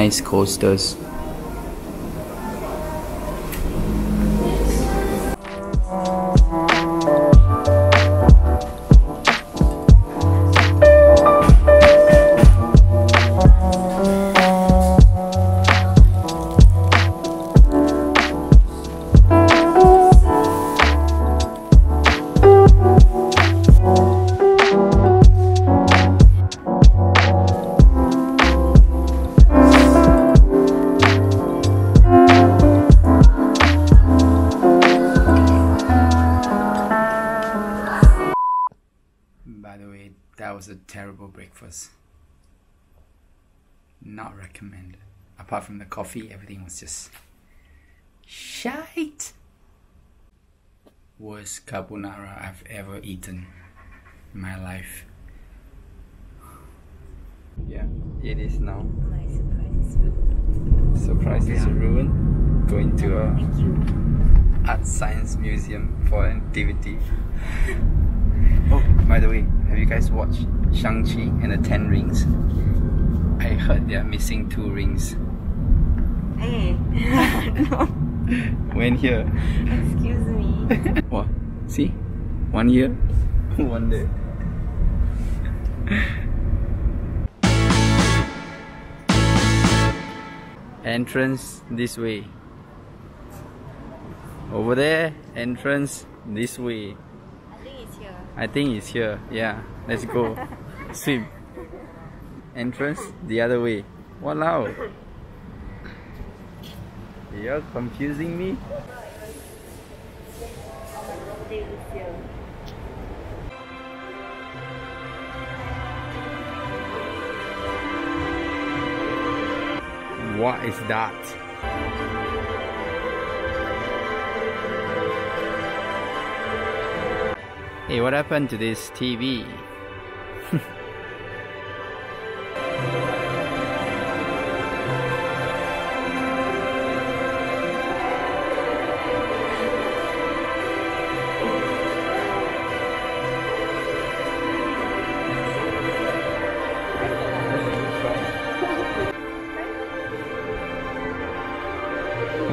nice coasters. By the way, that was a terrible breakfast. Not recommended. Apart from the coffee, everything was just shite. Worst carbonara I've ever eaten in my life. Yeah, it is now. My surprise is ruined. Surprise is ruined. Going to a art science museum for an activity. Oh, by the way, have you guys watched Shang-Chi and the 10 Rings? I heard they are missing 2 rings. Hey, no. When here? Excuse me. What? See? 1 year, 1 day. Entrance this way. Over there, entrance this way. I think it's here. I think it's here. Yeah, let's go. Swim. Entrance the other way. Walao. You're confusing me. I think it's here. What is that? Hey, what happened to this TV?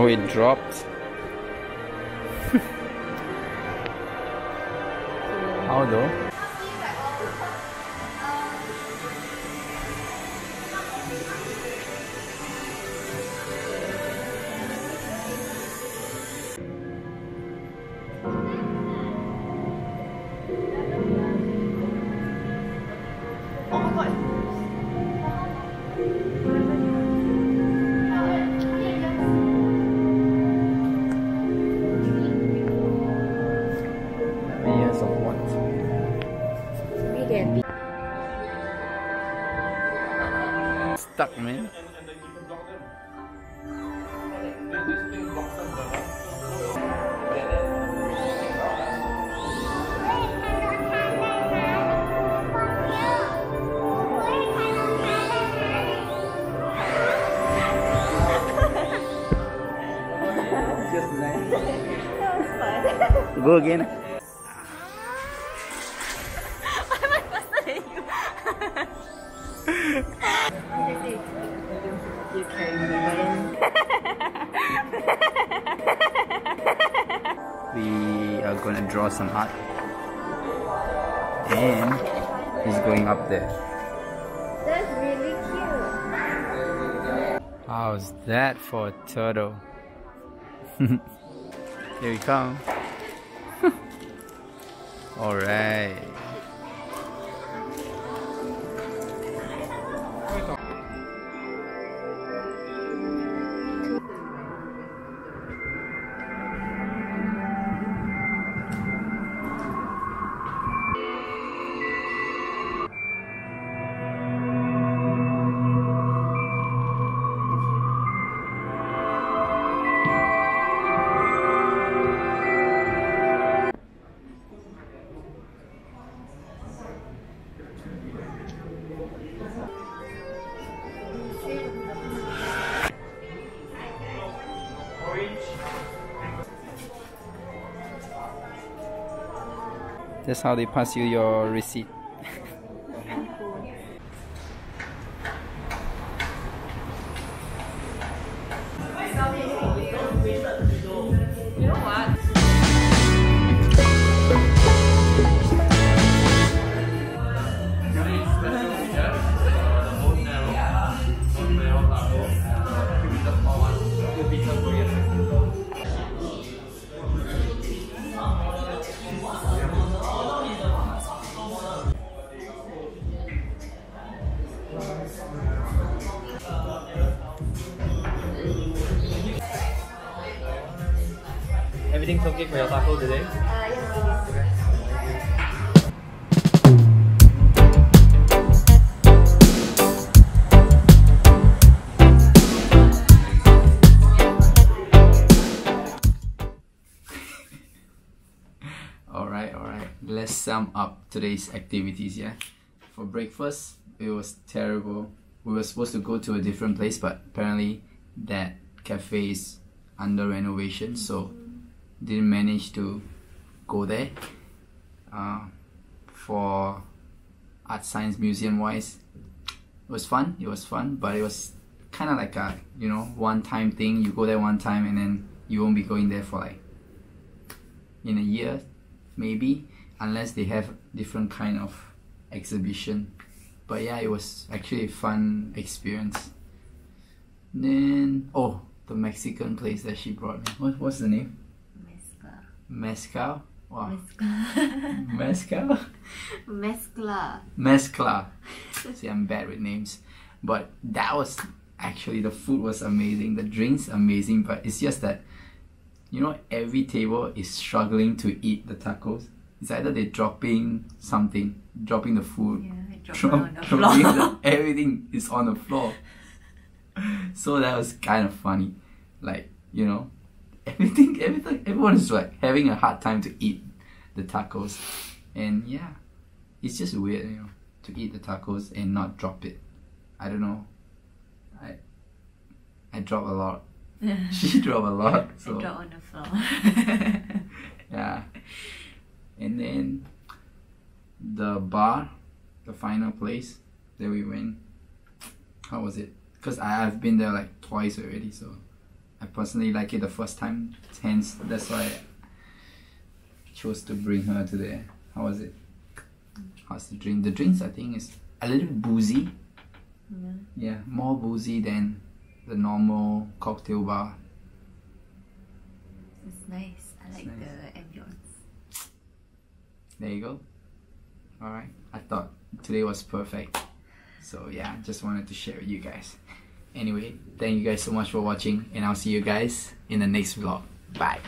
Oh, it dropped. How though? Oh my god. Years of what? Vegan. Stuck, man. Just nice. That was fun. Go again. Why am I faster than you? You carry me, We are gonna draw some art. And he's going up there. That's really cute. How's that for a turtle? Here we come. Alright. That's how they pass you your receipt. Everything's okay for your taco today? Yes, it is. Alright. Let's sum up today's activities, yeah? For breakfast, it was terrible. We were supposed to go to a different place, but apparently that cafe is under renovation, so didn't manage to go there. For Art Science Museum wise, it was fun, but it was kind of like a, one-time thing. You go there one time and then you won't be going there for like in a year maybe, unless they have different kind of exhibition. But yeah, it was actually a fun experience. Then the Mexican place that she brought me. What's the name? Mezcal. Wow. Mezcal. Mezcla. See, I'm bad with names, but that was actually, the food was amazing, the drinks amazing, but it's just that every table is struggling to eat the tacos. It's either they're dropping the food, everything is on the floor. So that was kind of funny. Like, everyone is like having a hard time to eat the tacos. And yeah, it's just weird, to eat the tacos and not drop it. I don't know. I drop a lot. She dropped a lot. So I drop on the floor. yeah. And then the bar, the final place that we went, how was it? Because I've been there like twice already, so I personally like it the first time, hence that's why I chose to bring her to there. How was it? How's the drink? The drinks, I think, is a little boozy. Yeah, more boozy than the normal cocktail bar. It's nice. I like the ambience. There you go. Alright, I thought today was perfect. So yeah, just wanted to share with you guys. Anyway, thank you guys so much for watching, and I'll see you guys in the next vlog. Bye.